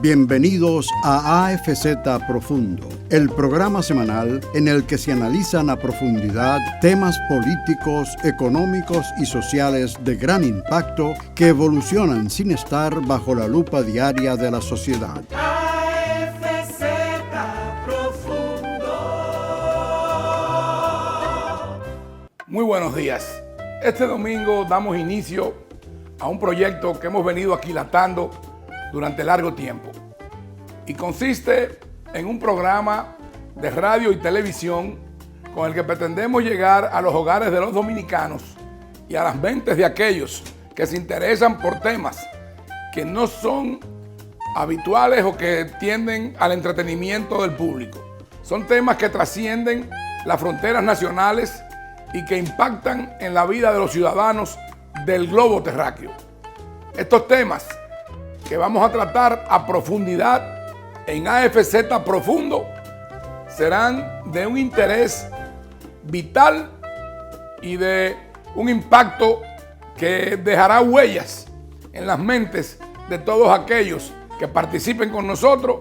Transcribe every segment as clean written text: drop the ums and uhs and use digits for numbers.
Bienvenidos a AFZ Profundo, el programa semanal en el que se analizan a profundidad temas políticos, económicos y sociales de gran impacto que evolucionan sin estar bajo la lupa diaria de la sociedad. AFZ Profundo. Muy buenos días. Este domingo damos inicio a un proyecto que hemos venido aquilatando durante largo tiempo y consiste en un programa de radio y televisión con el que pretendemos llegar a los hogares de los dominicanos y a las mentes de aquellos que se interesan por temas que no son habituales o que tienden al entretenimiento del público. Son temas que trascienden las fronteras nacionales y que impactan en la vida de los ciudadanos del globo terráqueo. Estos temas que vamos a tratar a profundidad en AFZ Profundo serán de un interés vital y de un impacto que dejará huellas en las mentes de todos aquellos que participen con nosotros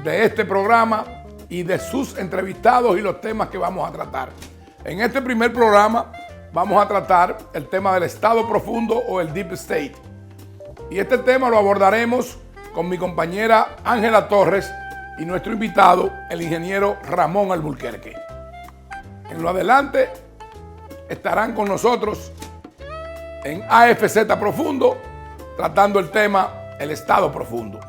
de este programa y de sus entrevistados y los temas que vamos a tratar. En este primer programa vamos a tratar el tema del Estado profundo o el Deep State. Y este tema lo abordaremos con mi compañera Ángela Torres y nuestro invitado, el ingeniero Ramón Alburquerque. En lo adelante estarán con nosotros en AFZ Profundo tratando el tema el Estado profundo.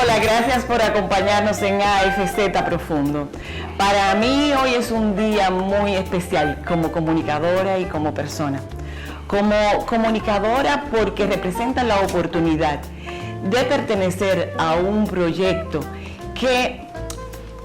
Hola, gracias por acompañarnos en AFZ Profundo. Para mí hoy es un día muy especial como comunicadora y como persona. Como comunicadora porque representa la oportunidad de pertenecer a un proyecto que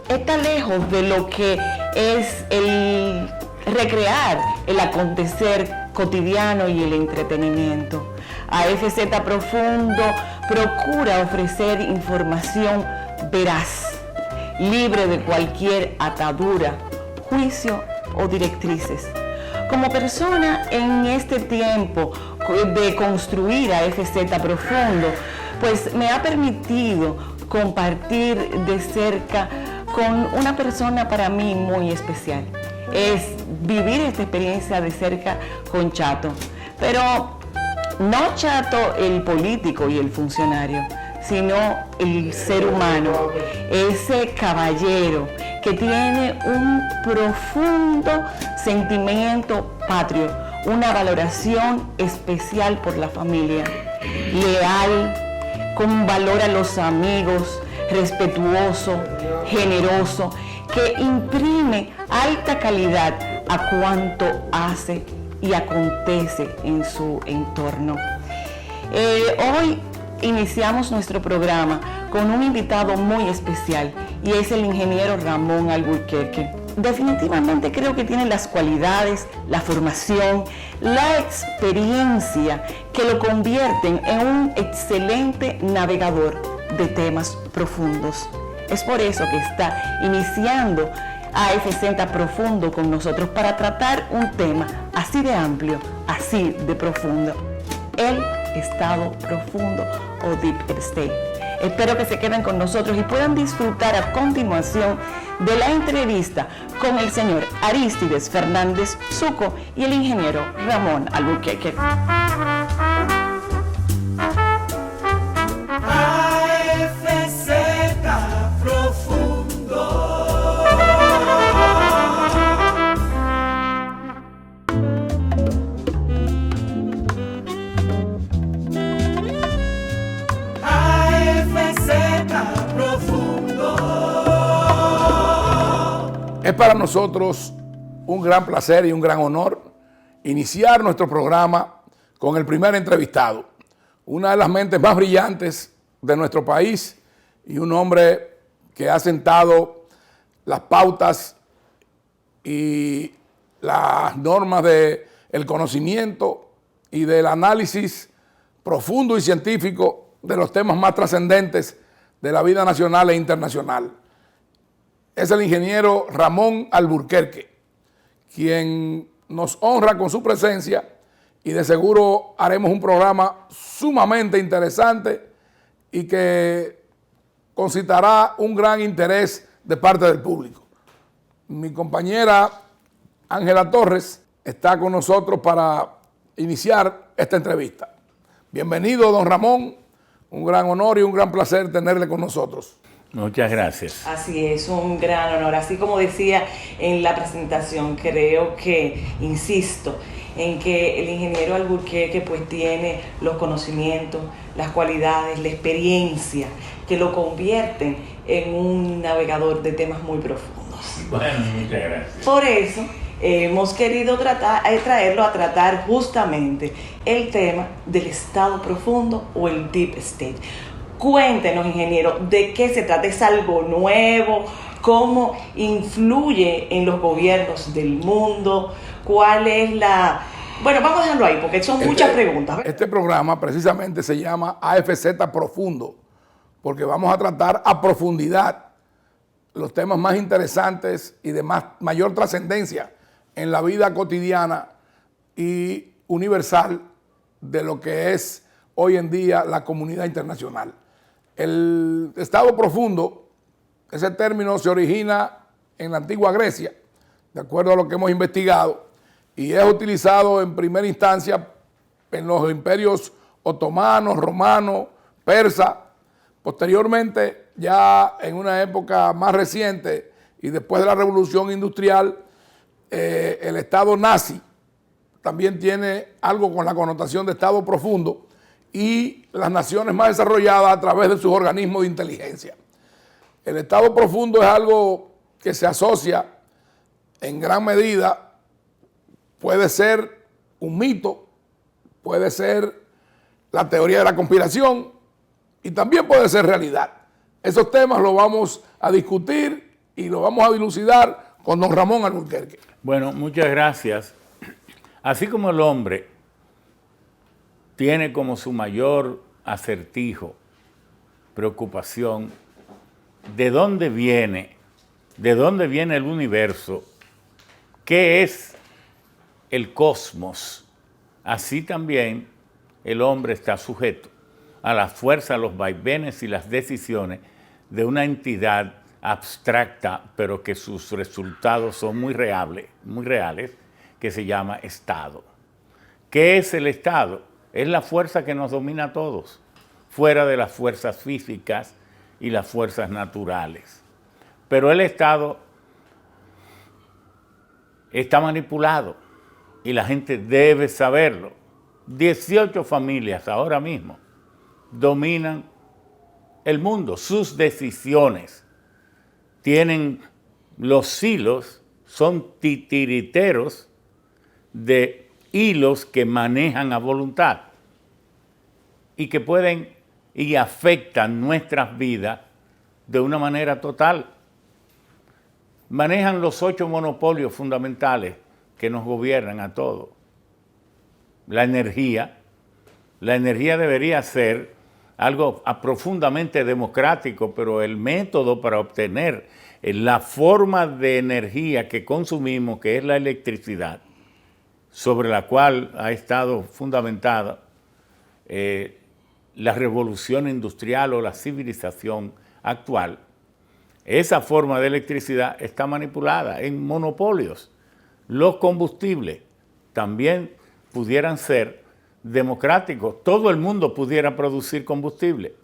está lejos de lo que es el recrear el acontecer cotidiano y el entretenimiento. AFZ Profundo procura ofrecer información veraz, libre de cualquier atadura, juicio o directrices. Como persona en este tiempo de construir AFZ Profundo, pues me ha permitido compartir de cerca con una persona para mí muy especial. Es vivir esta experiencia de cerca con Chato, pero no Chato el político y el funcionario, sino el ser humano, ese caballero que tiene un profundo sentimiento patrio, una valoración especial por la familia, leal, con valor a los amigos, respetuoso, generoso, que imprime alta calidad a cuanto hace y acontece en su entorno. Hoy iniciamos nuestro programa con un invitado muy especial y es el ingeniero Ramón Alburquerque. Definitivamente creo que tiene las cualidades, la formación, la experiencia que lo convierten en un excelente navegador de temas profundos. Es por eso que está iniciando AFZ Profundo con nosotros para tratar un tema así de amplio, así de profundo, el Estado profundo o Deep State. Espero que se queden con nosotros y puedan disfrutar a continuación de la entrevista con el señor Arístides Fernández Zuco y el ingeniero Ramón Alburquerque. Es para nosotros un gran placer y un gran honor iniciar nuestro programa con el primer entrevistado, una de las mentes más brillantes de nuestro país y un hombre que ha sentado las pautas y las normas del conocimiento y del análisis profundo y científico de los temas más trascendentes de la vida nacional e internacional. Es el ingeniero Ramón Alburquerque, quien nos honra con su presencia y de seguro haremos un programa sumamente interesante y que concitará un gran interés de parte del público. Mi compañera Ángela Torres está con nosotros para iniciar esta entrevista. Bienvenido, don Ramón. Un gran honor y un gran placer tenerle con nosotros. Muchas gracias. Así es, un gran honor. Así como decía en la presentación, creo que, insisto, en que el ingeniero Alburquerque pues tiene los conocimientos, las cualidades, la experiencia que lo convierten en un navegador de temas muy profundos. Bueno, muchas gracias. Por eso hemos querido traerlo a tratar justamente el tema del estado profundo o el deep state. Cuéntenos, ingeniero, de qué se trata. ¿Es algo nuevo? ¿Cómo influye en los gobiernos del mundo? ¿Cuál es la...? Bueno, vamos a dejarlo ahí porque son muchas preguntas. Este programa precisamente se llama AFZ Profundo porque vamos a tratar a profundidad los temas más interesantes y de mayor trascendencia en la vida cotidiana y universal de lo que es hoy en día la comunidad internacional. El estado profundo, ese término se origina en la antigua Grecia, de acuerdo a lo que hemos investigado, y es utilizado en primera instancia en los imperios otomanos, romanos, persa. Posteriormente, ya en una época más reciente y después de la Revolución Industrial, el Estado nazi también tiene algo con la connotación de estado profundo y las naciones más desarrolladas a través de sus organismos de inteligencia. El estado profundo es algo que se asocia en gran medida, puede ser un mito, puede ser la teoría de la conspiración y también puede ser realidad. Esos temas los vamos a discutir y los vamos a dilucidar con don Ramón Alburquerque. Bueno, muchas gracias. Así como el hombre tiene como su mayor acertijo, preocupación, ¿de dónde viene el universo? ¿Qué es el cosmos? Así también el hombre está sujeto a la fuerza, a los vaivenes y las decisiones de una entidad abstracta, pero que sus resultados son muy reales, que se llama Estado. ¿Qué es el Estado? Es la fuerza que nos domina a todos, fuera de las fuerzas físicas y las fuerzas naturales. Pero el Estado está manipulado y la gente debe saberlo. 18 familias ahora mismo dominan el mundo, sus decisiones. Tienen los hilos, son titiriteros de hilos que manejan a voluntad y que pueden y afectan nuestras vidas de una manera total. Manejan los 8 monopolios fundamentales que nos gobiernan a todos. La energía debería ser algo profundamente democrático, pero el método para obtener la forma de energía que consumimos, que es la electricidad, sobre la cual ha estado fundamentada la revolución industrial o la civilización actual, esa forma de electricidad está manipulada en monopolios. Los combustibles también pudieran ser democráticos, todo el mundo pudiera producir combustible,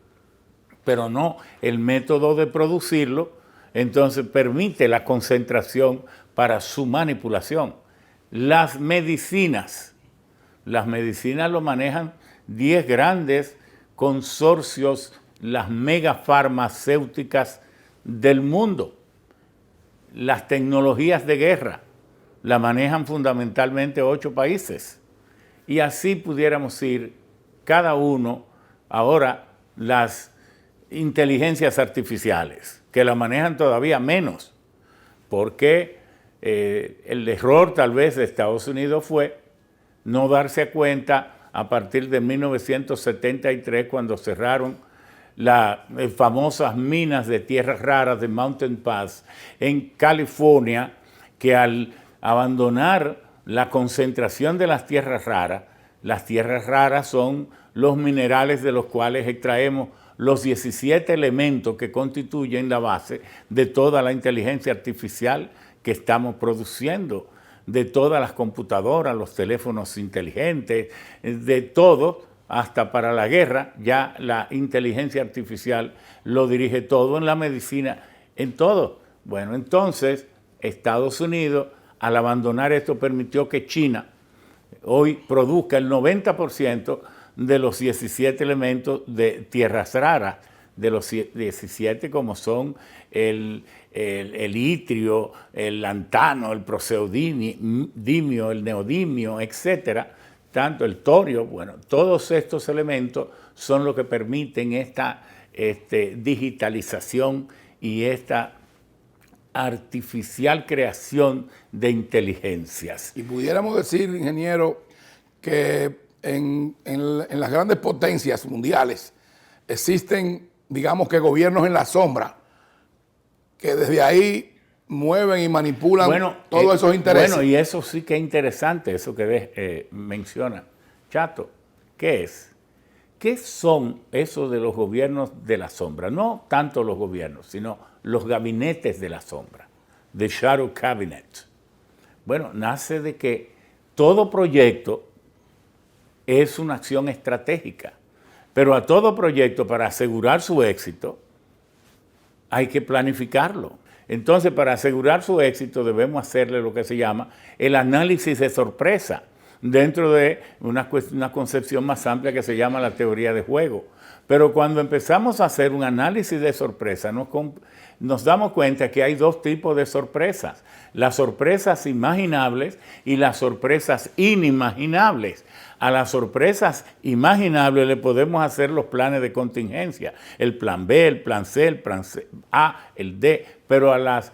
pero no, el método de producirlo entonces permite la concentración para su manipulación. Las medicinas lo manejan 10 grandes consorcios, las megafarmacéuticas del mundo. Las tecnologías de guerra la manejan fundamentalmente 8 países. Y así pudiéramos ir cada uno. Ahora, las inteligencias artificiales, que la manejan todavía menos, porque el error tal vez de Estados Unidos fue no darse cuenta a partir de 1973, cuando cerraron las famosas minas de tierras raras de Mountain Pass en California, que al abandonar la concentración de las tierras raras. Las tierras raras son los minerales de los cuales extraemos los 17 elementos que constituyen la base de toda la inteligencia artificial que estamos produciendo, de todas las computadoras, los teléfonos inteligentes, de todo, hasta para la guerra, ya la inteligencia artificial lo dirige todo, en la medicina, en todo. Bueno, entonces Estados Unidos, al abandonar esto, permitió que China hoy produzca el 90% de los 17 elementos de tierras raras, de los 17 como son el itrio, el lantano, el proseodimio, el neodimio, etcétera, tanto el torio. Bueno, todos estos elementos son los que permiten esta digitalización y esta artificial creación de inteligencias. Y pudiéramos decir, ingeniero, que en las grandes potencias mundiales existen, digamos que gobiernos en la sombra, que desde ahí mueven y manipulan todos esos intereses. Bueno, y eso sí que es interesante, eso que menciona Chato. ¿Qué es? ¿Qué son esos de los gobiernos de la sombra? No tanto los gobiernos, sino los gabinetes de la sombra, the shadow cabinet. Bueno, nace de que todo proyecto es una acción estratégica, pero a todo proyecto, para asegurar su éxito, hay que planificarlo. Entonces, para asegurar su éxito, debemos hacerle lo que se llama el análisis de sorpresa, dentro de una concepción más amplia que se llama la teoría de juego. Pero cuando empezamos a hacer un análisis de sorpresa, nos damos cuenta que hay dos tipos de sorpresas: las sorpresas imaginables y las sorpresas inimaginables. A las sorpresas imaginables le podemos hacer los planes de contingencia, el plan B, el plan C, el plan A, el D, pero a las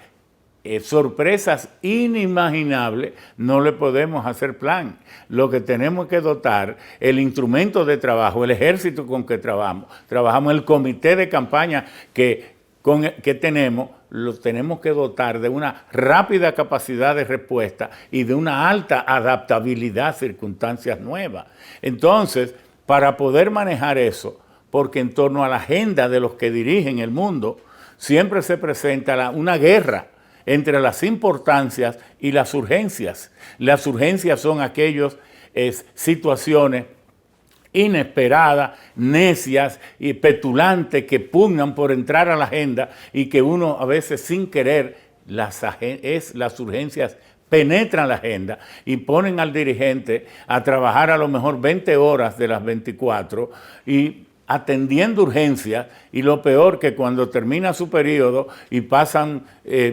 sorpresas inimaginables no le podemos hacer plan. Lo que tenemos que dotar, el instrumento de trabajo, el ejército con que trabajamos, el comité de campaña que tenemos, lo tenemos que dotar de una rápida capacidad de respuesta y de una alta adaptabilidad a circunstancias nuevas. Entonces, para poder manejar eso, porque en torno a la agenda de los que dirigen el mundo, siempre se presenta una guerra entre las importancias y las urgencias. Las urgencias son aquellas situaciones inesperadas, necias y petulantes que pugnan por entrar a la agenda y que uno a veces sin querer, las urgencias penetran la agenda y ponen al dirigente a trabajar a lo mejor 20 horas de las 24 y atendiendo urgencias, y lo peor que cuando termina su periodo y pasan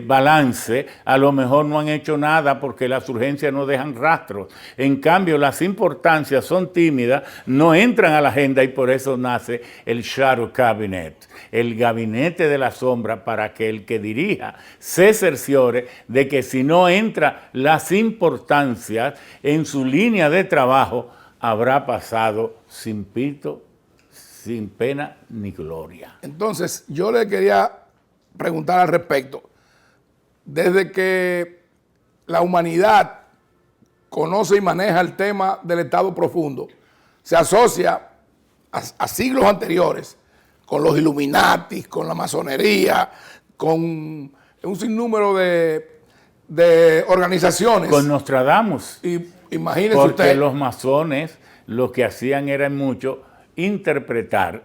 balance, a lo mejor no han hecho nada porque las urgencias no dejan rastros. En cambio, las importancias son tímidas, no entran a la agenda, y por eso nace el Shadow Cabinet, el gabinete de la sombra, para que el que dirija se cerciore de que si no entra las importancias en su línea de trabajo, habrá pasado sin pito, sin pena ni gloria. Entonces, yo le quería preguntar al respecto. Desde que la humanidad conoce y maneja el tema del Estado profundo, se asocia a siglos anteriores con los Illuminati, con la masonería, con un sinnúmero de organizaciones. Con Nostradamus. Y imagínese porque usted. Los masones lo que hacían era mucho interpretar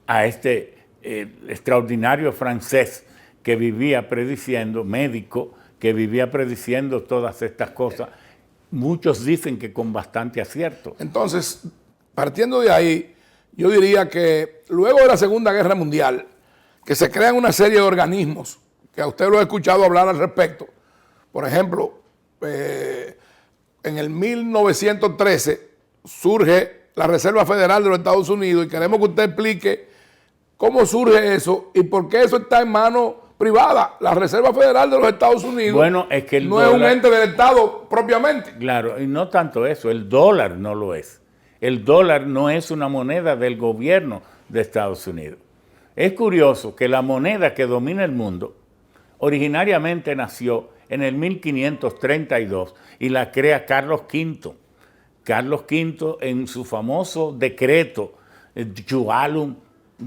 a este extraordinario francés que vivía prediciendo, médico, que vivía prediciendo todas estas cosas. Muchos dicen que con bastante acierto. Entonces, partiendo de ahí, yo diría que luego de la Segunda Guerra Mundial, que se crean una serie de organismos, que a usted lo he escuchado hablar al respecto. Por ejemplo, en el 1913 surge la Reserva Federal de los Estados Unidos, y queremos que usted explique cómo surge eso y por qué eso está en manos privadas. La Reserva Federal de los Estados Unidos no es un ente del Estado propiamente. Claro, y no tanto eso, el dólar no lo es. El dólar no es una moneda del gobierno de Estados Unidos. Es curioso que la moneda que domina el mundo originariamente nació en el 1532 y la crea Carlos V. Carlos V en su famoso decreto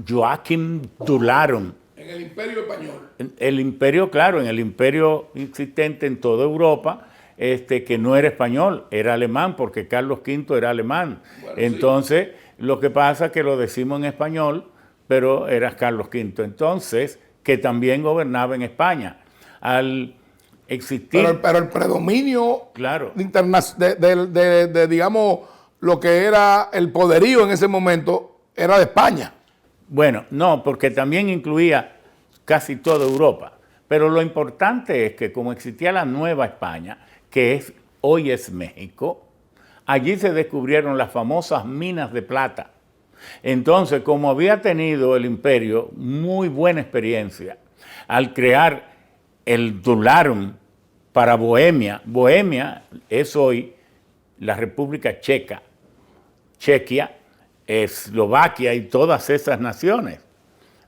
Joachim Dularum. En el Imperio Español. El imperio, claro, en el imperio existente en toda Europa, que no era español, era alemán, porque Carlos V era alemán. Bueno, entonces, lo que pasa es que lo decimos en español, pero era Carlos V. Entonces, que también gobernaba en España. Al existir... Pero el predominio, claro, digamos, lo que era el poderío en ese momento, era de España. Bueno, no, porque también incluía casi toda Europa. Pero lo importante es que como existía la Nueva España, que hoy es México, allí se descubrieron las famosas minas de plata. Entonces, como había tenido el imperio muy buena experiencia al crear el Dularum para Bohemia, Bohemia es hoy la República Checa, Chequia, Eslovaquia y todas esas naciones.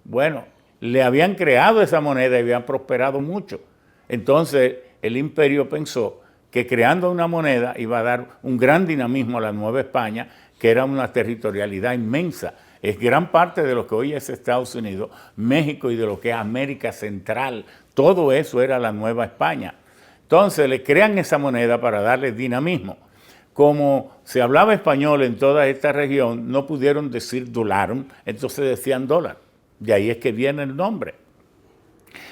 Bueno, le habían creado esa moneda y habían prosperado mucho. Entonces, el imperio pensó que creando una moneda iba a dar un gran dinamismo a la Nueva España, que era una territorialidad inmensa. Es gran parte de lo que hoy es Estados Unidos, México y de lo que es América Central. Todo eso era la Nueva España. Entonces, le crean esa moneda para darle dinamismo. Como se hablaba español en toda esta región, no pudieron decir dolarum, entonces decían dólar. De ahí es que viene el nombre.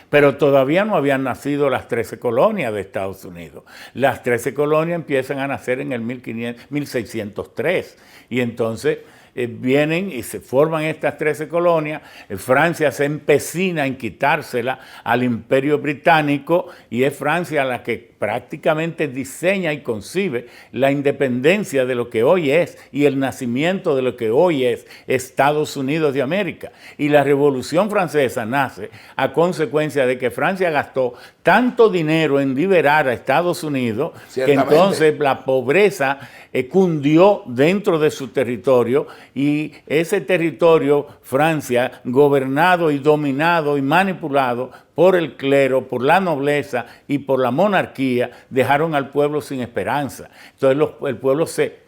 Pero todavía no habían nacido las 13 colonias de Estados Unidos. Las 13 colonias empiezan a nacer en el 1603. Y entonces vienen y se forman estas 13 colonias. Francia se empecina en quitársela al Imperio Británico y es Francia la que prácticamente diseña y concibe la independencia de lo que hoy es y el nacimiento de lo que hoy es Estados Unidos de América. Y la Revolución Francesa nace a consecuencia de que Francia gastó tanto dinero en liberar a Estados Unidos que entonces la pobreza cundió dentro de su territorio y ese territorio, Francia, gobernado y dominado y manipulado por el clero, por la nobleza y por la monarquía, dejaron al pueblo sin esperanza. Entonces el pueblo se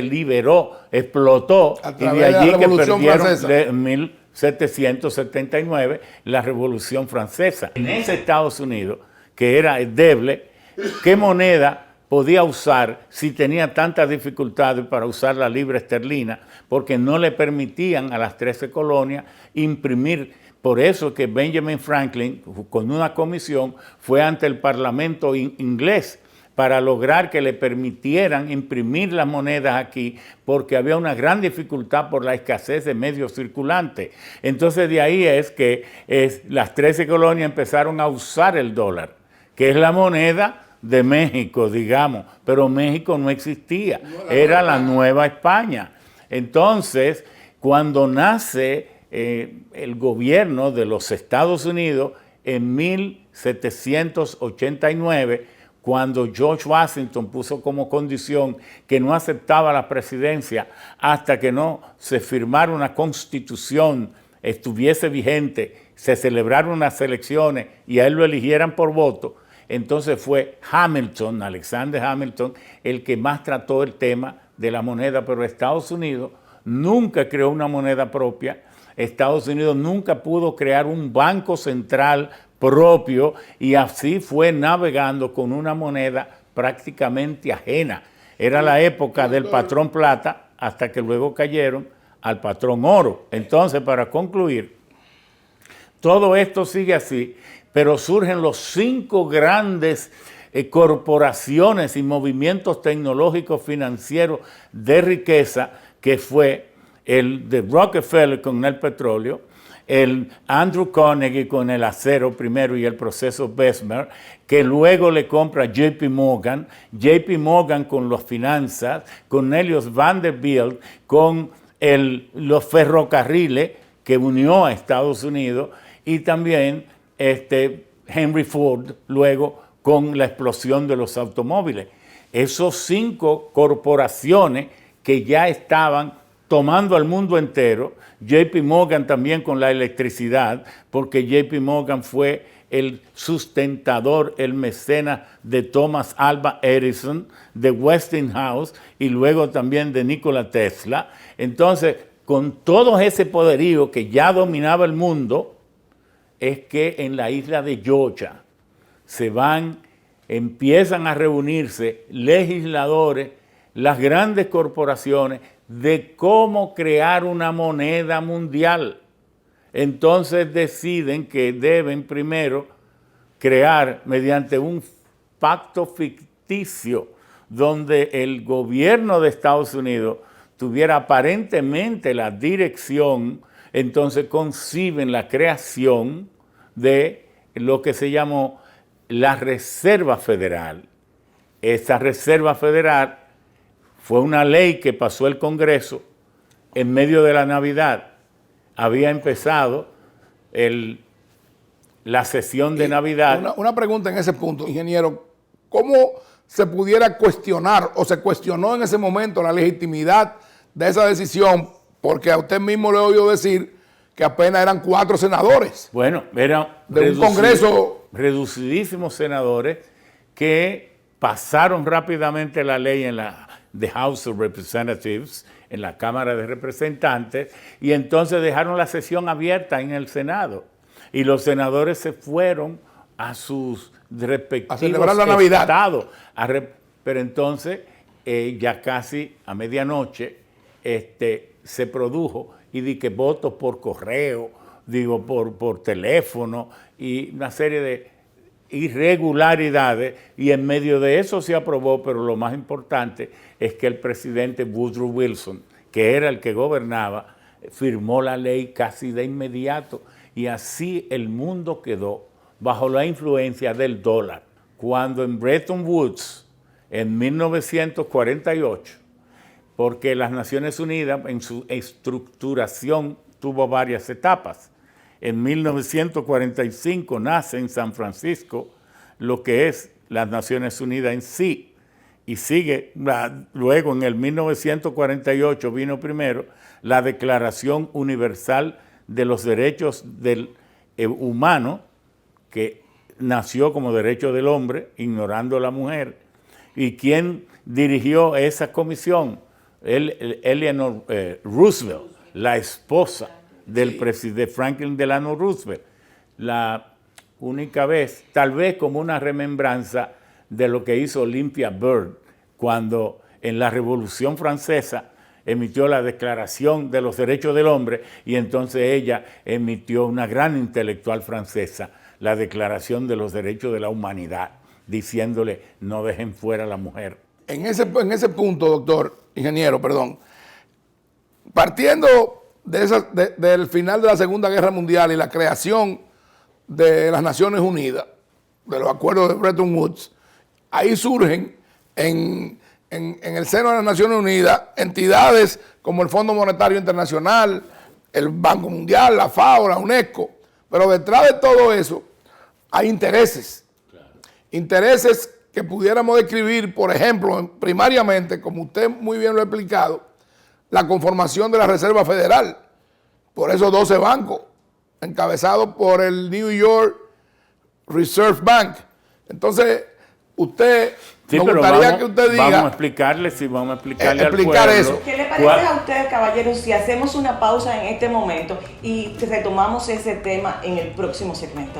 liberó, explotó y de allí que perdieron en 1779 la Revolución Francesa. En ese Estados Unidos, que era endeble, ¿qué moneda podía usar si tenía tantas dificultades para usar la libra esterlina? Porque no le permitían a las 13 colonias imprimir. Por eso que Benjamin Franklin, con una comisión, fue ante el Parlamento inglés para lograr que le permitieran imprimir las monedas aquí, porque había una gran dificultad por la escasez de medios circulantes. Entonces de ahí es que las 13 colonias empezaron a usar el dólar, que es la moneda de México, digamos, pero México no existía, era la Nueva España. Entonces, cuando nace el gobierno de los Estados Unidos en 1789, cuando George Washington puso como condición que no aceptaba la presidencia hasta que no se firmara una constitución, estuviese vigente, se celebraron unas elecciones y a él lo eligieran por voto, entonces fue Hamilton, Alexander Hamilton, el que más trató el tema de la moneda, pero Estados Unidos nunca creó una moneda propia. Estados Unidos nunca pudo crear un banco central propio y así fue navegando con una moneda prácticamente ajena. Era la época del patrón plata hasta que luego cayeron al patrón oro. Entonces, para concluir, todo esto sigue así, pero surgen los 5 grandes corporaciones y movimientos tecnológicos financieros de riqueza, que fue el de Rockefeller con el petróleo, el Andrew Carnegie con el acero primero y el proceso Bessemer, que luego le compra JP Morgan con las finanzas, Cornelius Vanderbilt con los ferrocarriles que unió a Estados Unidos y también Henry Ford luego con la explosión de los automóviles. Esos 5 corporaciones que ya estaban tomando al mundo entero, JP Morgan también con la electricidad, porque JP Morgan fue el sustentador, el mecenas de Thomas Alva Edison, de Westinghouse y luego también de Nikola Tesla. Entonces, con todo ese poderío que ya dominaba el mundo, es que en la isla de Georgia empiezan a reunirse legisladores, las grandes corporaciones, de cómo crear una moneda mundial. Entonces deciden que deben primero crear mediante un pacto ficticio donde el gobierno de Estados Unidos tuviera aparentemente la dirección, entonces conciben la creación de lo que se llamó la Reserva Federal. Esa Reserva Federal fue una ley que pasó el Congreso en medio de la Navidad. Había empezado la sesión de Navidad. Una pregunta en ese punto, ingeniero. ¿Cómo se pudiera cuestionar o se cuestionó en ese momento la legitimidad de esa decisión? Porque a usted mismo le he oído decir que apenas eran 4 senadores. Bueno, eran de un Congreso reducidísimos senadores que pasaron rápidamente la ley en la The House of Representatives, en la Cámara de Representantes, y entonces dejaron la sesión abierta en el Senado. Y los senadores se fueron a sus respectivos a celebrar la Navidad. estados. Pero entonces, ya casi a medianoche, se produjo, y di que votos por correo, por teléfono, y una serie de irregularidades, y en medio de eso se aprobó, pero lo más importante es que el presidente Woodrow Wilson, que era el que gobernaba, firmó la ley casi de inmediato, y así el mundo quedó bajo la influencia del dólar. Cuando en Bretton Woods, en 1948, porque las Naciones Unidas en su estructuración tuvo varias etapas. En 1945 nace en San Francisco lo que es las Naciones Unidas en sí, y sigue, luego en el 1948 vino primero la Declaración Universal de los Derechos del Humano, que nació como derecho del hombre, ignorando a la mujer. ¿Y quién dirigió esa comisión? Eleanor Roosevelt, la esposa del presidente Franklin Delano Roosevelt. La única vez, tal vez como una remembranza de lo que hizo Olympia Byrd cuando en la Revolución Francesa emitió la Declaración de los Derechos del Hombre, y entonces ella emitió, una gran intelectual francesa, la Declaración de los Derechos de la Humanidad, diciéndole no dejen fuera a la mujer. En ese punto, doctor, ingeniero, perdón, partiendo del final de la Segunda Guerra Mundial y la creación de las Naciones Unidas, de los acuerdos de Bretton Woods, ahí surgen en el seno de las Naciones Unidas entidades como el Fondo Monetario Internacional, el Banco Mundial, la FAO, la UNESCO, pero detrás de todo eso hay intereses. Claro. Intereses que pudiéramos describir, por ejemplo, primariamente, como usted muy bien lo ha explicado, la conformación de la Reserva Federal, por esos 12 bancos, encabezados por el New York Reserve Bank. Entonces, usted, sí, me gustaría que usted diga... Vamos a explicarle al pueblo. Eso. ¿Qué le parece a usted, caballero, si hacemos una pausa en este momento y retomamos ese tema en el próximo segmento?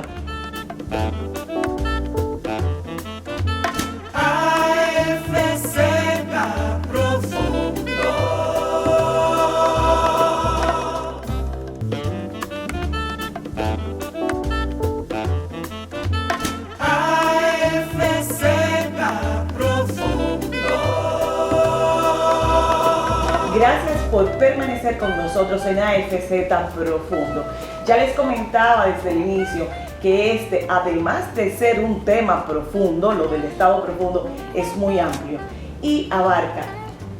Gracias por permanecer con nosotros en AFZ Profundo. Ya les comentaba desde el inicio que además de ser un tema profundo, lo del Estado profundo es muy amplio y abarca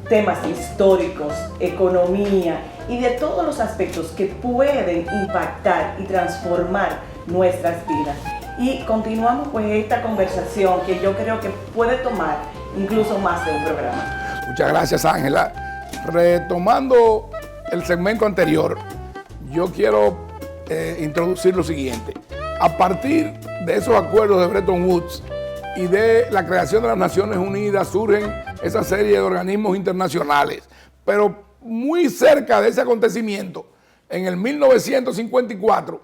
temas históricos, economía y de todos los aspectos que pueden impactar y transformar nuestras vidas. Y continuamos pues esta conversación que yo creo que puede tomar incluso más de un programa. Muchas gracias, Ángela. Retomando el segmento anterior, yo quiero introducir lo siguiente. A partir de esos acuerdos de Bretton Woods y de la creación de las Naciones Unidas surgen esa serie de organismos internacionales. Pero muy cerca de ese acontecimiento, en el 1954,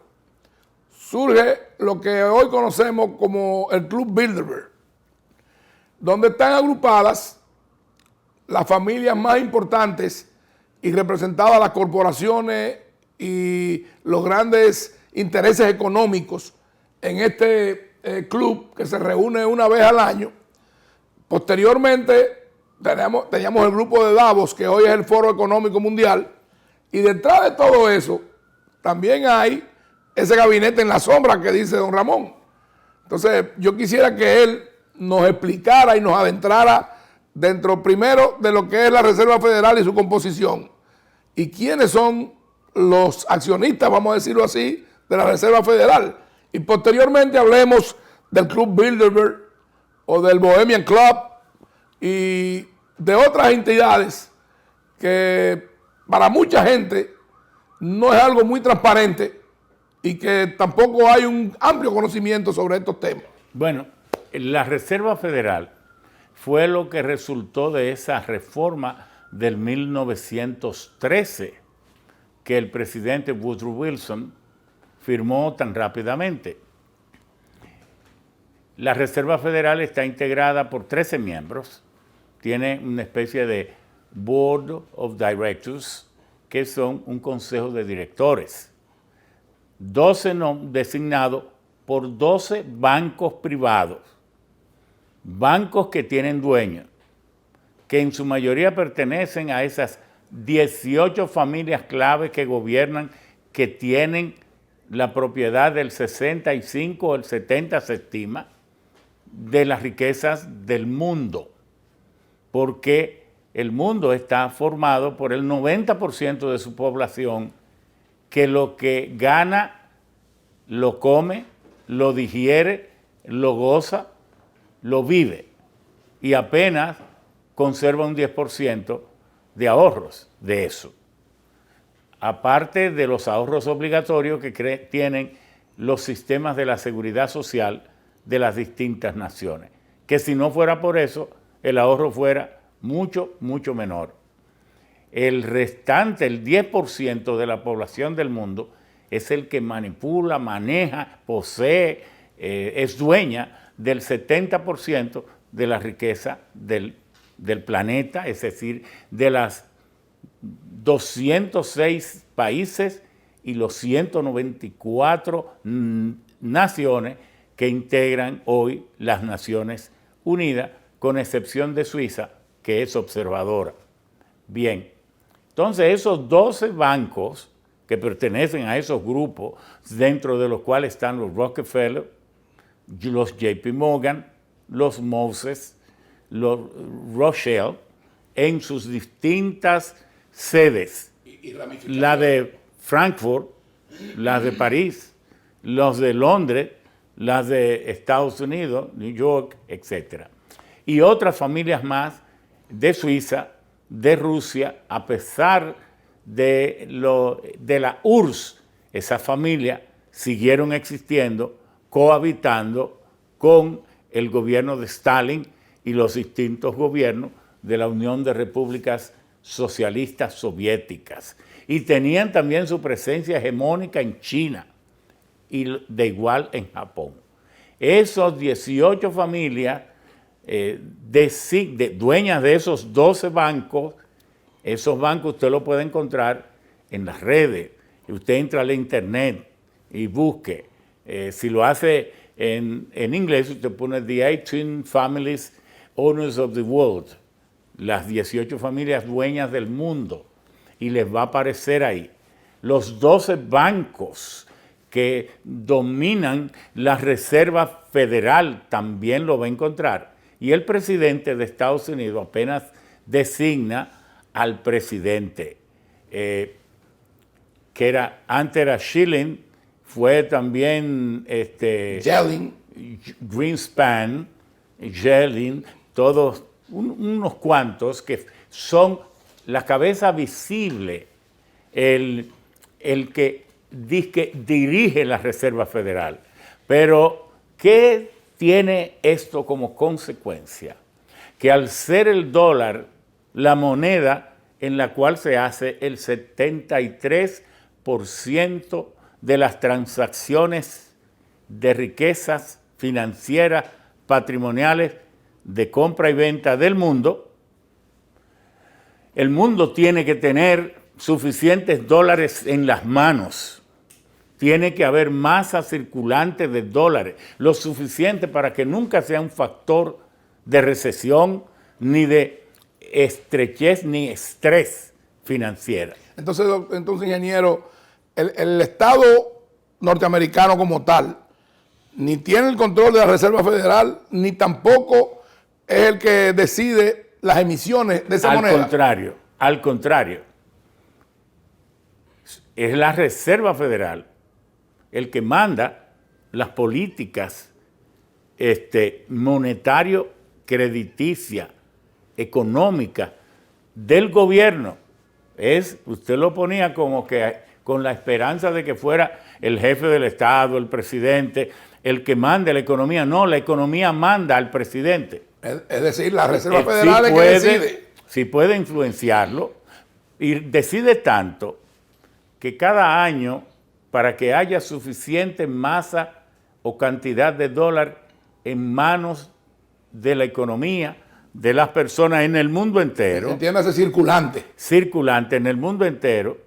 surge lo que hoy conocemos como el Club Bilderberg, donde están agrupadas las familias más importantes y representadas las corporaciones y los grandes intereses económicos en este club que se reúne una vez al año. Posteriormente teníamos el grupo de Davos, que hoy es el Foro Económico Mundial, y detrás de todo eso también hay ese gabinete en la sombra que dice don Ramón. Entonces yo quisiera que él nos explicara y nos adentrara dentro primero de lo que es la Reserva Federal y su composición, y quiénes son los accionistas, vamos a decirlo así, de la Reserva Federal. Y posteriormente hablemos del Club Bilderberg o del Bohemian Club y de otras entidades que para mucha gente no es algo muy transparente y que tampoco hay un amplio conocimiento sobre estos temas. Bueno, la Reserva Federal fue lo que resultó de esa reforma del 1913 que el presidente Woodrow Wilson firmó tan rápidamente. La Reserva Federal está integrada por 13 miembros, tiene una especie de Board of Directors, que son un consejo de directores, 12 designados por 12 bancos privados, bancos que tienen dueños, que en su mayoría pertenecen a esas 18 familias clave que gobiernan, que tienen la propiedad del 65 o el 70, se estima, de las riquezas del mundo, porque el mundo está formado por el 90% de su población que lo que gana lo come, lo digiere, lo goza, lo vive, y apenas conserva un 10% de ahorros de eso. Aparte de los ahorros obligatorios que tienen los sistemas de la seguridad social de las distintas naciones, que si no fuera por eso, el ahorro fuera mucho, mucho menor. El restante, el 10% de la población del mundo, es el que manipula, maneja, posee, es dueña del 70% de la riqueza del planeta, es decir, de las 206 países y los 194 naciones que integran hoy las Naciones Unidas, con excepción de Suiza, que es observadora. Bien, entonces esos 12 bancos que pertenecen a esos grupos, dentro de los cuales están los Rockefeller, los JP Morgan, los Moses, los Rothschild, en sus distintas sedes, la de Frankfurt, las de París, los de Londres, las de Estados Unidos, New York, etc. Y otras familias más de Suiza, de Rusia, a pesar de la URSS, esas familias siguieron existiendo, cohabitando con el gobierno de Stalin y los distintos gobiernos de la Unión de Repúblicas Socialistas Soviéticas. Y tenían también su presencia hegemónica en China y de igual en Japón. Esos 18 familias dueñas de esos 12 bancos, esos bancos usted los puede encontrar en las redes. Usted entra al internet y busque. Si lo hace en inglés, usted pone The 18 Families Owners of the World, las 18 familias dueñas del mundo, y les va a aparecer ahí. Los 12 bancos que dominan la Reserva Federal también lo va a encontrar. Y el presidente de Estados Unidos apenas designa al presidente, que antes era Schilling, fue también Greenspan, Yellen, todos unos cuantos que son la cabeza visible, el que dirige la Reserva Federal. Pero ¿Qué tiene esto como consecuencia? Que al ser el dólar la moneda en la cual se hace el 73% de las transacciones de riquezas financieras, patrimoniales, de compra y venta del mundo, el mundo tiene que tener suficientes dólares en las manos. Tiene que haber masa circulante de dólares, lo suficiente para que nunca sea un factor de recesión, ni de estrechez, ni estrés financiero. Entonces, ingeniero, el Estado norteamericano como tal, ni tiene el control de la Reserva Federal, ni tampoco es el que decide las emisiones de esa moneda. Al contrario. Es la Reserva Federal el que manda las políticas monetario, crediticia, económica del gobierno. Usted lo ponía como que con la esperanza de que fuera el jefe del Estado, el presidente, el que mande la economía. No, la economía manda al presidente. Es decir, la Reserva Federal es que decide. Sí puede influenciarlo y decide tanto que cada año, para que haya suficiente masa o cantidad de dólar en manos de la economía, de las personas en el mundo entero. Entiéndase, circulante. Circulante en el mundo entero,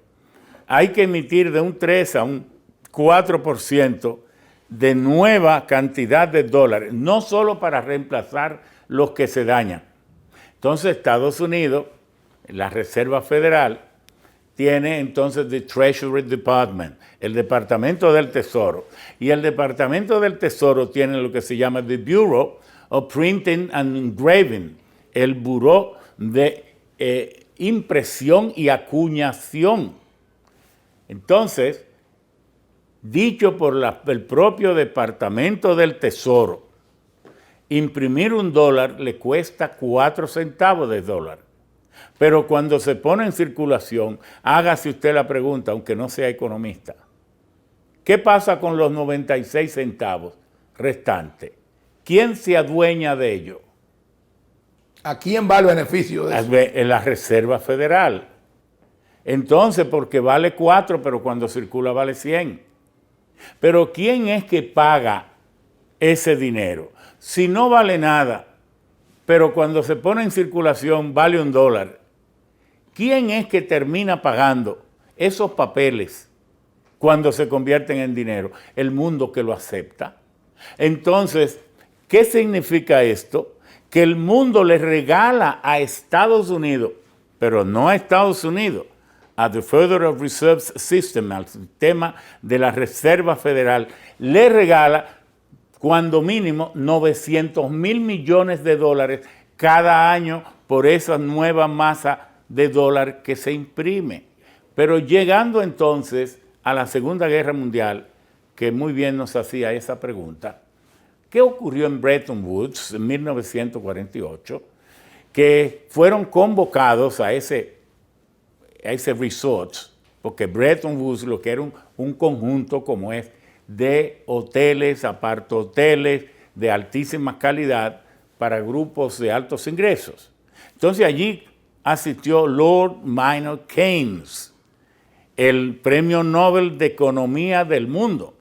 hay que emitir de un 3 a un 4% de nueva cantidad de dólares, no solo para reemplazar los que se dañan. Entonces Estados Unidos, la Reserva Federal, tiene entonces the Treasury Department, el Departamento del Tesoro. Y el Departamento del Tesoro tiene lo que se llama the Bureau of Printing and Engraving, el Buró de Impresión y Acuñación. Entonces, dicho por el propio Departamento del Tesoro, imprimir $1 le cuesta 4 centavos de dólar. Pero cuando se pone en circulación, hágase usted la pregunta, aunque no sea economista. ¿Qué pasa con los 96 centavos restantes? ¿Quién se adueña de ello? ¿A quién va el beneficio de eso? En la Reserva Federal. Entonces, porque vale 4, pero cuando circula vale 100. Pero ¿quién es que paga ese dinero? Si no vale nada, pero cuando se pone en circulación vale $1, ¿quién es que termina pagando esos papeles cuando se convierten en dinero? El mundo que lo acepta. Entonces, ¿qué significa esto? Que el mundo le regala a Estados Unidos, pero no a Estados Unidos, a the Federal Reserve System, al sistema de la Reserva Federal, le regala cuando mínimo 900,000 millones de dólares cada año por esa nueva masa de dólar que se imprime. Pero llegando entonces a la Segunda Guerra Mundial, que muy bien nos hacía esa pregunta, ¿qué ocurrió en Bretton Woods en 1948? Que fueron convocados a ese resort, porque Bretton Woods lo que era un conjunto como es de hoteles, apartahoteles de altísima calidad para grupos de altos ingresos. Entonces allí asistió Lord Maynard Keynes, el premio Nobel de Economía del mundo.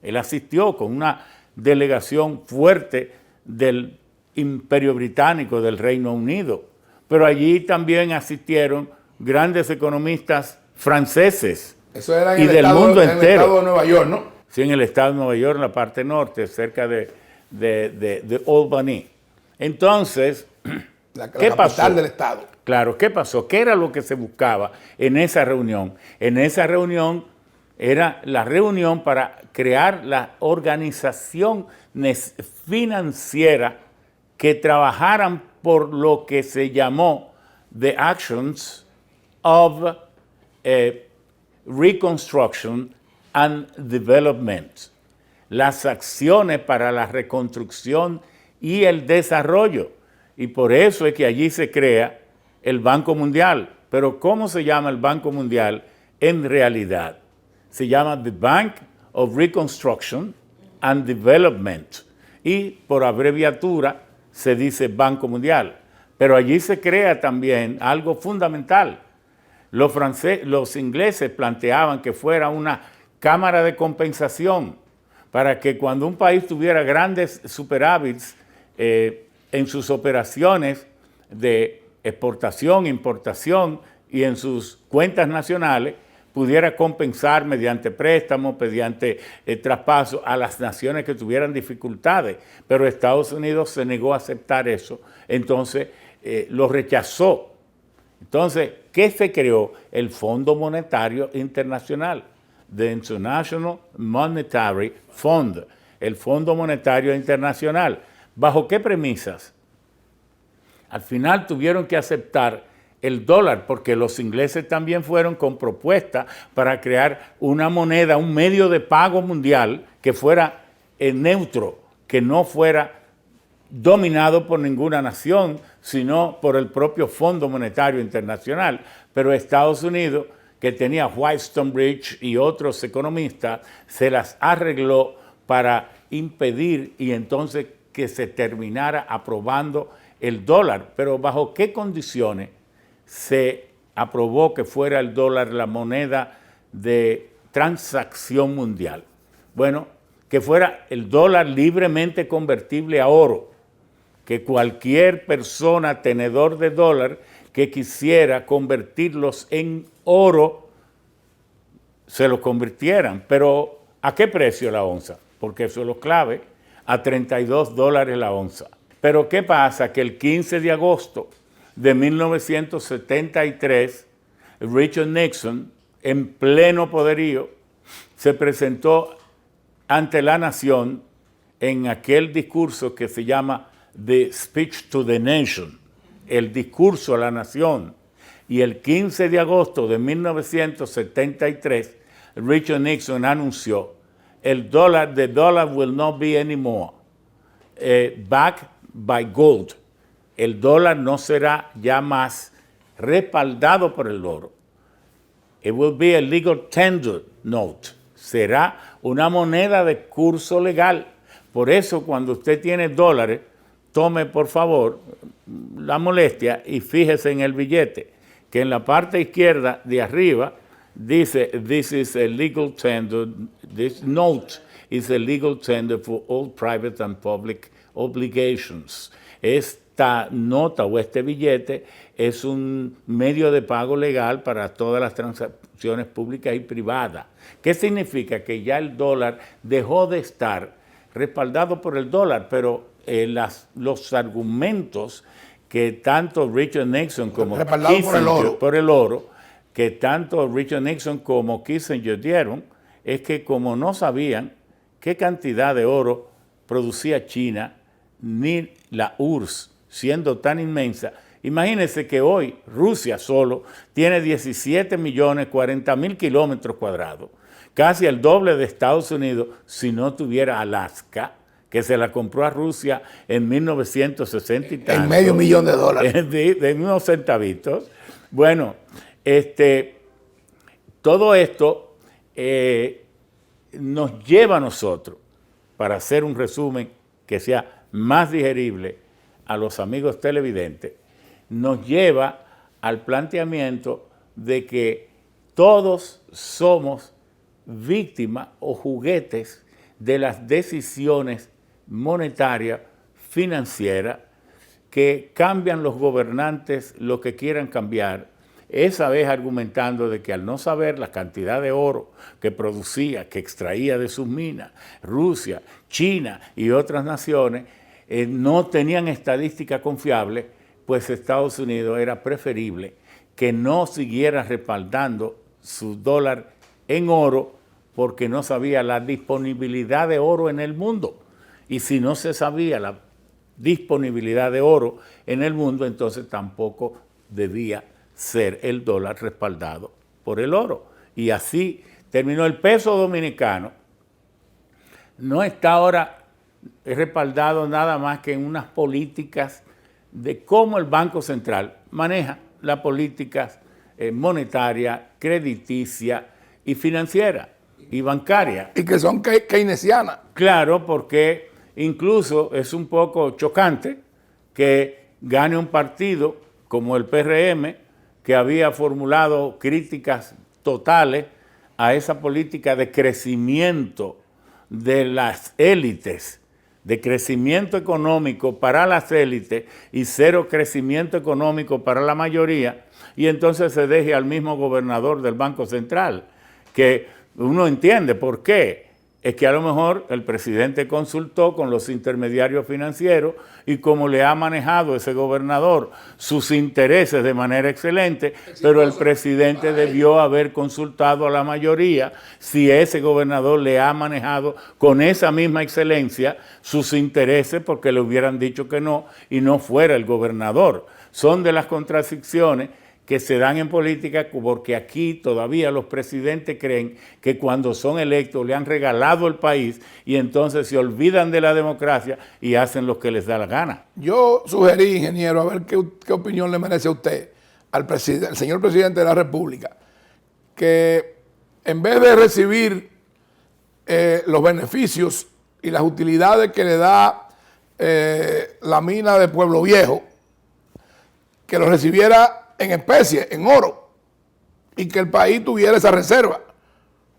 Él asistió con una delegación fuerte del Imperio Británico, del Reino Unido, pero allí también asistieron grandes economistas franceses. Eso era y del mundo entero. En el estado de Nueva York, ¿no? Sí, en el estado de Nueva York, en la parte norte, cerca de Albany. Entonces, ¿qué pasó? Capital del estado. Claro, ¿qué pasó? ¿Qué era lo que se buscaba en esa reunión? En esa reunión era la reunión para crear la organización financiera que trabajaran por lo que se llamó The Actions of Reconstruction and Development, las acciones para la reconstrucción y el desarrollo. Y por eso es que allí se crea el Banco Mundial. Pero ¿cómo se llama el Banco Mundial en realidad? Se llama The Bank of Reconstruction and Development, y por abreviatura se dice Banco Mundial. Pero allí se crea también algo fundamental. Los ingleses planteaban que fuera una cámara de compensación para que cuando un país tuviera grandes superávits en sus operaciones de exportación, importación y en sus cuentas nacionales, pudiera compensar mediante préstamos, mediante traspaso a las naciones que tuvieran dificultades. Pero Estados Unidos se negó a aceptar eso, entonces lo rechazó. Entonces, ¿qué se creó? El Fondo Monetario Internacional, the International Monetary Fund, el Fondo Monetario Internacional. ¿Bajo qué premisas? Al final tuvieron que aceptar el dólar, porque los ingleses también fueron con propuestas para crear una moneda, un medio de pago mundial que fuera neutro, que no fuera dominado por ninguna nación, sino por el propio Fondo Monetario Internacional. Pero Estados Unidos, que tenía Whitestonebridge y otros economistas, se las arregló para impedir y entonces que se terminara aprobando el dólar. Pero ¿bajo qué condiciones se aprobó que fuera el dólar la moneda de transacción mundial? Bueno, que fuera el dólar libremente convertible a oro, que cualquier persona tenedor de dólar que quisiera convertirlos en oro, se los convirtieran. Pero ¿a qué precio la onza? Porque eso es lo clave, a $32 la onza. Pero ¿qué pasa? Que el 15 de agosto de 1973, Richard Nixon, en pleno poderío, se presentó ante la nación en aquel discurso que se llama The Speech to the Nation, el discurso a la nación. Y el 15 de agosto de 1973, Richard Nixon anunció, the dollar will not be anymore backed by gold. El dólar no será ya más respaldado por el oro. It will be a legal tender note. Será una moneda de curso legal. Por eso, cuando usted tiene dólares, tome por favor la molestia y fíjese en el billete, que en la parte izquierda de arriba dice, this is a legal tender, this note is a legal tender for all private and public obligations. Esta nota o este billete es un medio de pago legal para todas las transacciones públicas y privadas. ¿Qué significa? Que ya el dólar dejó de estar respaldado por el dólar, pero los argumentos que tanto Richard Nixon como Kissinger, por el oro, que tanto Richard Nixon como Kissinger dieron, es que como no sabían qué cantidad de oro producía China, ni la URSS, siendo tan inmensa. Imagínense que hoy Rusia solo tiene 17.040.000 kilómetros cuadrados, casi el doble de Estados Unidos si no tuviera Alaska, que se la compró a Rusia en 1960 y tanto. En $500,000. De unos centavitos. Bueno, todo esto nos lleva a nosotros, para hacer un resumen que sea más digerible a los amigos televidentes, nos lleva al planteamiento de que todos somos víctimas o juguetes de las decisiones monetarias, financieras, que cambian los gobernantes lo que quieran cambiar, esa vez argumentando de que al no saber la cantidad de oro que producía, que extraía de sus minas, Rusia, China y otras naciones, no tenían estadística confiable, pues Estados Unidos era preferible que no siguiera respaldando su dólar en oro, porque no sabía la disponibilidad de oro en el mundo. Y si no se sabía la disponibilidad de oro en el mundo, entonces tampoco debía ser el dólar respaldado por el oro. Y así terminó. El peso dominicano no está ahora respaldado nada más que en unas políticas de cómo el Banco Central maneja las políticas monetaria, crediticia y financiera. y bancaria. Y que son keynesianas. Claro, porque incluso es un poco chocante que gane un partido como el PRM, que había formulado críticas totales a esa política de crecimiento de las élites, de crecimiento económico para las élites y cero crecimiento económico para la mayoría, y entonces se deje al mismo gobernador del Banco Central, que uno entiende por qué. Es que a lo mejor el presidente consultó con los intermediarios financieros y como le ha manejado ese gobernador sus intereses de manera excelente, pero el presidente debió haber consultado a la mayoría si ese gobernador le ha manejado con esa misma excelencia sus intereses, porque le hubieran dicho que no y no fuera el gobernador. Son de las contradicciones que se dan en política, porque aquí todavía los presidentes creen que cuando son electos le han regalado el país y entonces se olvidan de la democracia y hacen lo que les da la gana. Yo sugerí, ingeniero, a ver qué opinión le merece a usted, al señor presidente de la República, que en vez de recibir los beneficios y las utilidades que le da la mina de Pueblo Viejo, que lo recibiera en especie, en oro, y que el país tuviera esa reserva.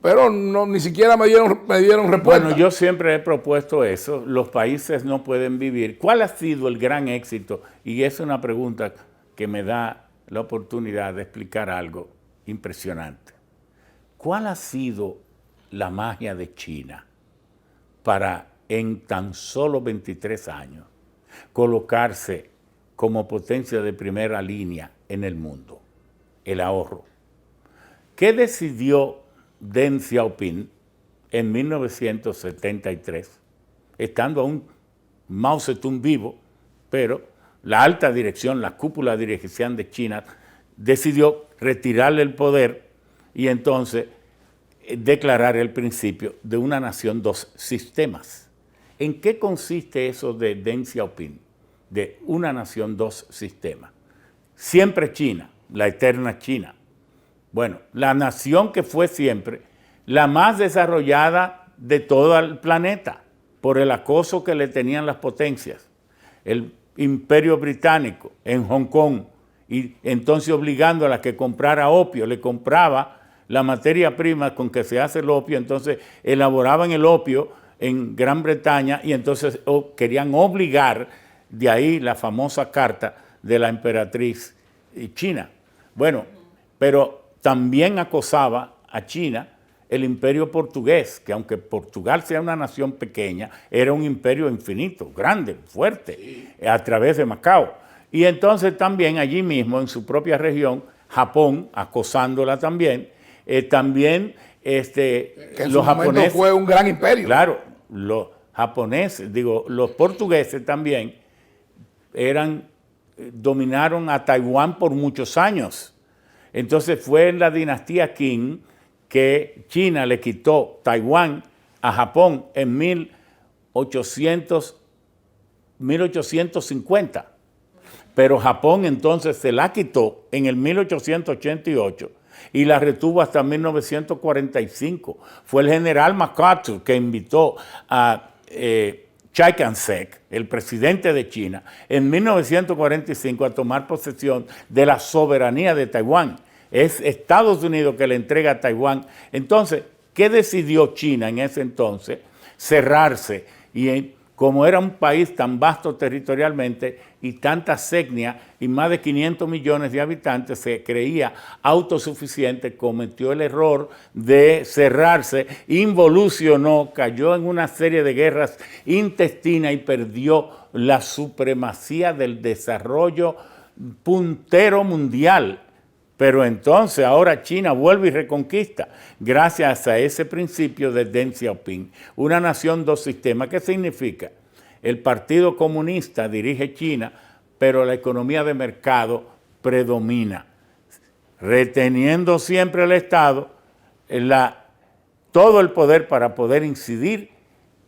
Pero no, ni siquiera me dieron respuesta. Bueno, yo siempre he propuesto eso. Los países no pueden vivir. ¿Cuál ha sido el gran éxito? Y es una pregunta que me da la oportunidad de explicar algo impresionante. ¿Cuál ha sido la magia de China para en tan solo 23 años colocarse como potencia de primera línea en el mundo? El ahorro. ¿Qué decidió Deng Xiaoping en 1973, estando aún Mao Zedong vivo, pero la alta dirección, la cúpula dirigencial de China, decidió retirarle el poder y entonces declarar el principio de una nación, dos sistemas? ¿En qué consiste eso de Deng Xiaoping, de una nación, dos sistemas? Siempre China, la eterna China. Bueno, la nación que fue siempre la más desarrollada de todo el planeta por el acoso que le tenían las potencias. El Imperio Británico en Hong Kong, y entonces obligando a la que comprara opio, le compraba la materia prima con que se hace el opio, entonces elaboraban el opio en Gran Bretaña y entonces querían obligar, de ahí la famosa carta de la emperatriz China. Bueno, pero también acosaba a China el imperio portugués, que aunque Portugal sea una nación pequeña, era un imperio infinito, grande, fuerte, a través de Macao. Y entonces también allí mismo, en su propia región, Japón, acosándola también, también que en los su momento japoneses... fue un gran imperio. Claro, los japoneses, los portugueses también dominaron a Taiwán por muchos años. Entonces fue en la dinastía Qing que China le quitó Taiwán a Japón en 1850. Pero Japón entonces se la quitó en el 1888 y la retuvo hasta 1945. Fue el general MacArthur que invitó a Chiang Kai-shek, el presidente de China, en 1945 a tomar posesión de la soberanía de Taiwán. Es Estados Unidos que le entrega a Taiwán. Entonces, ¿qué decidió China en ese entonces? Cerrarse. Y como era un país tan vasto territorialmente y tantas etnias y más de 500 millones de habitantes, se creía autosuficiente, cometió el error de cerrarse, involucionó, cayó en una serie de guerras intestinas y perdió la supremacía del desarrollo puntero mundial. Pero entonces ahora China vuelve y reconquista gracias a ese principio de Deng Xiaoping. Una nación, dos sistemas. ¿Qué significa? El Partido Comunista dirige China, pero la economía de mercado predomina, reteniendo siempre el Estado todo el poder para poder incidir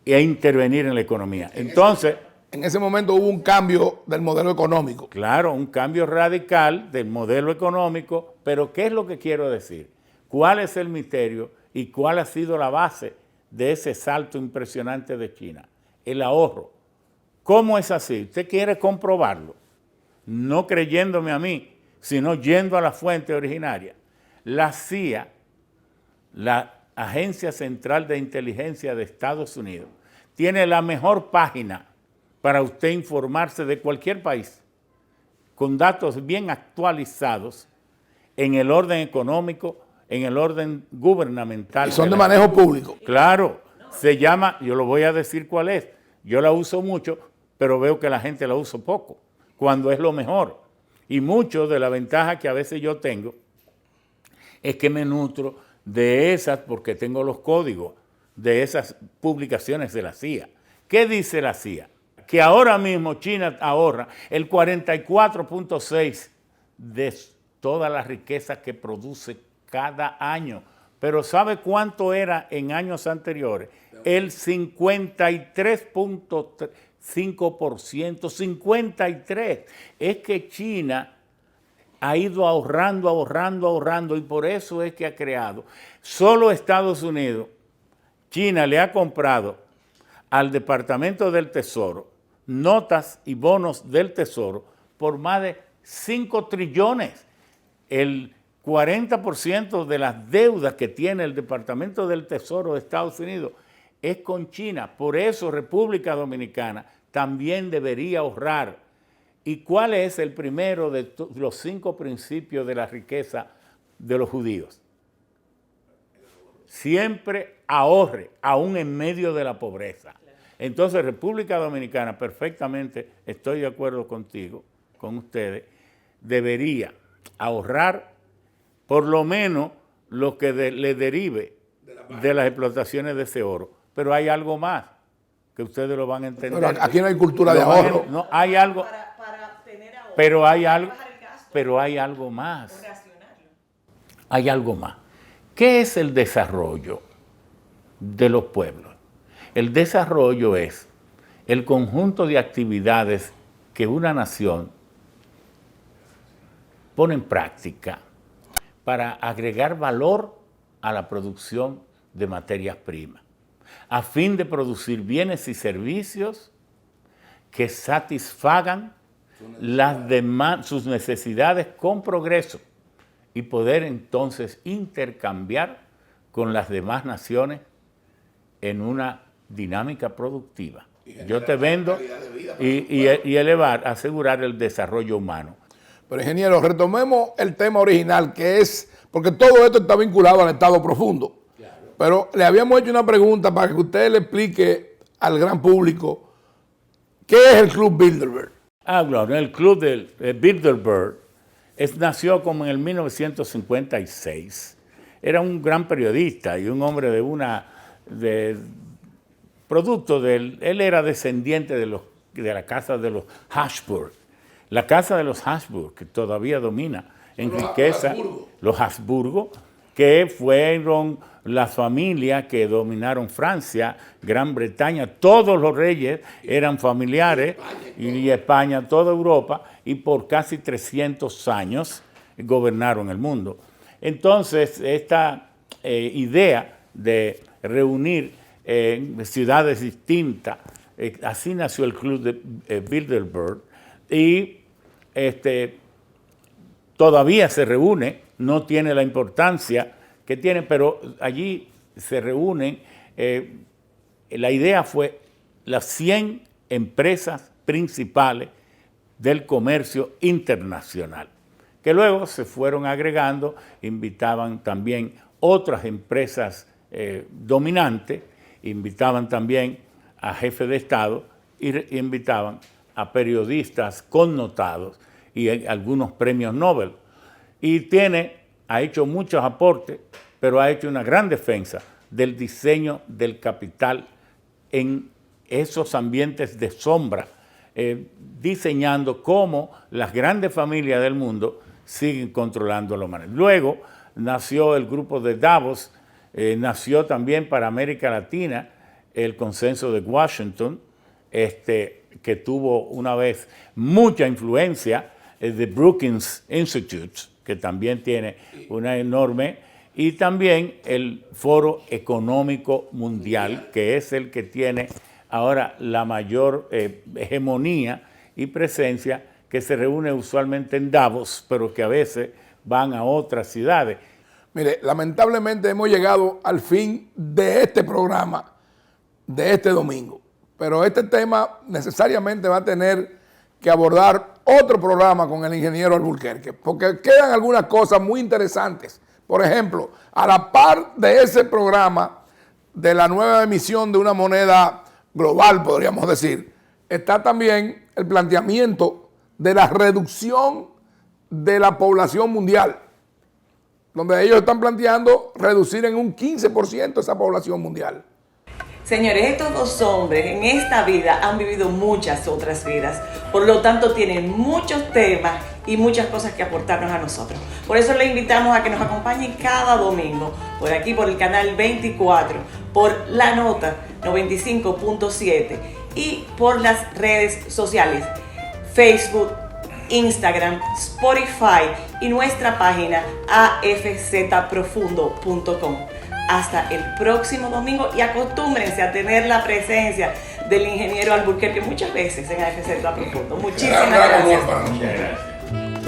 e intervenir en la economía. Entonces... En ese momento hubo un cambio del modelo económico. Claro, un cambio radical del modelo económico, pero ¿qué es lo que quiero decir? ¿Cuál es el misterio ¿Y cuál ha sido la base de ese salto impresionante de China? El ahorro. ¿Cómo es así? Usted quiere comprobarlo, no creyéndome a mí, sino yendo a la fuente originaria. La CIA, la Agencia Central de Inteligencia de Estados Unidos, tiene la mejor página para usted informarse de cualquier país, con datos bien actualizados en el orden económico, en el orden gubernamental. Y son de manejo público. Claro, se llama, yo lo voy a decir cuál es, yo la uso mucho, pero veo que la gente la usa poco, cuando es lo mejor. Y mucho de la ventaja que a veces yo tengo es que me nutro de esas, porque tengo los códigos de esas publicaciones de la CIA. ¿Qué dice la CIA? Que ahora mismo China ahorra el 44.6% de toda la riqueza que produce cada año. Pero ¿sabe cuánto era en años anteriores? El 53.5%. 53%. Es que China ha ido ahorrando, y por eso es que ha creado. Solo Estados Unidos, China le ha comprado al Departamento del Tesoro notas y bonos del Tesoro por más de 5 trillones. El 40% de las deudas que tiene el Departamento del Tesoro de Estados Unidos es con China. Por eso República Dominicana también debería ahorrar. ¿Y cuál es el primero de los 5 principios de la riqueza de los judíos? Siempre ahorre, aún en medio de la pobreza. Entonces, República Dominicana, perfectamente, estoy de acuerdo contigo, con ustedes, debería ahorrar por lo menos lo que le derive de las explotaciones de ese oro. Pero hay algo más que ustedes lo van a entender. Pero aquí no hay cultura de ahorro. No, hay algo, Para tener ahorro, pero hay algo, bajar el gasto, pero hay algo más. o racionarlo. Hay algo más. ¿Qué es el desarrollo de los pueblos? El desarrollo es el conjunto de actividades que una nación pone en práctica para agregar valor a la producción de materias primas, a fin de producir bienes y servicios que satisfagan sus necesidades con progreso y poder entonces intercambiar con las demás naciones en una dinámica productiva. Yo te vendo y elevar, asegurar el desarrollo humano. Pero ingeniero, retomemos el tema original, que es, porque todo esto está vinculado al Estado profundo. Claro. Pero le habíamos hecho una pregunta para que usted le explique al gran público qué es el Club Bilderberg. Claro, el Club del Bilderberg nació como en el 1956. Era un gran periodista y un hombre él era descendiente de la casa de los Habsburg. La casa de los Habsburg, que todavía domina en riqueza, los Habsburgo, que fueron las familias que dominaron Francia, Gran Bretaña, todos los reyes eran familiares, y España, toda Europa, y por casi 300 años gobernaron el mundo. Entonces, esta idea de reunir ciudades distintas, así nació el Club de Bilderberg, y todavía se reúne, no tiene la importancia que tiene, pero allí se reúnen, la idea fue las 100 empresas principales del comercio internacional, que luego se fueron agregando, invitaban también otras empresas dominantes, invitaban también a jefes de Estado y invitaban a periodistas connotados y algunos premios Nobel. Y ha hecho muchos aportes, pero ha hecho una gran defensa del diseño del capital en esos ambientes de sombra, diseñando cómo las grandes familias del mundo siguen controlando la humanidad. Luego nació el grupo de Davos, nació también para América Latina el consenso de Washington, que tuvo una vez mucha influencia de Brookings Institute, que también tiene una enorme, y también el Foro Económico Mundial, que es el que tiene ahora la mayor hegemonía y presencia, que se reúne usualmente en Davos, pero que a veces van a otras ciudades. Mire, lamentablemente hemos llegado al fin de este programa, de este domingo, pero este tema necesariamente va a tener que abordar otro programa con el ingeniero Alburquerque, porque quedan algunas cosas muy interesantes. Por ejemplo, a la par de ese programa de la nueva emisión de una moneda global, podríamos decir, está también el planteamiento de la reducción de la población mundial, donde ellos están planteando reducir en un 15% esa población mundial. Señores, estos dos hombres en esta vida han vivido muchas otras vidas, por lo tanto tienen muchos temas y muchas cosas que aportarnos a nosotros. Por eso le invitamos a que nos acompañen cada domingo, por aquí por el canal 24, por La Nota 95.7 y por las redes sociales, Facebook, Instagram, Spotify y nuestra página afzprofundo.com. Hasta el próximo domingo y acostúmbrense a tener la presencia del ingeniero Alburquerque muchas veces en AFZ Profundo. Muchísimas gracias. Muchas gracias.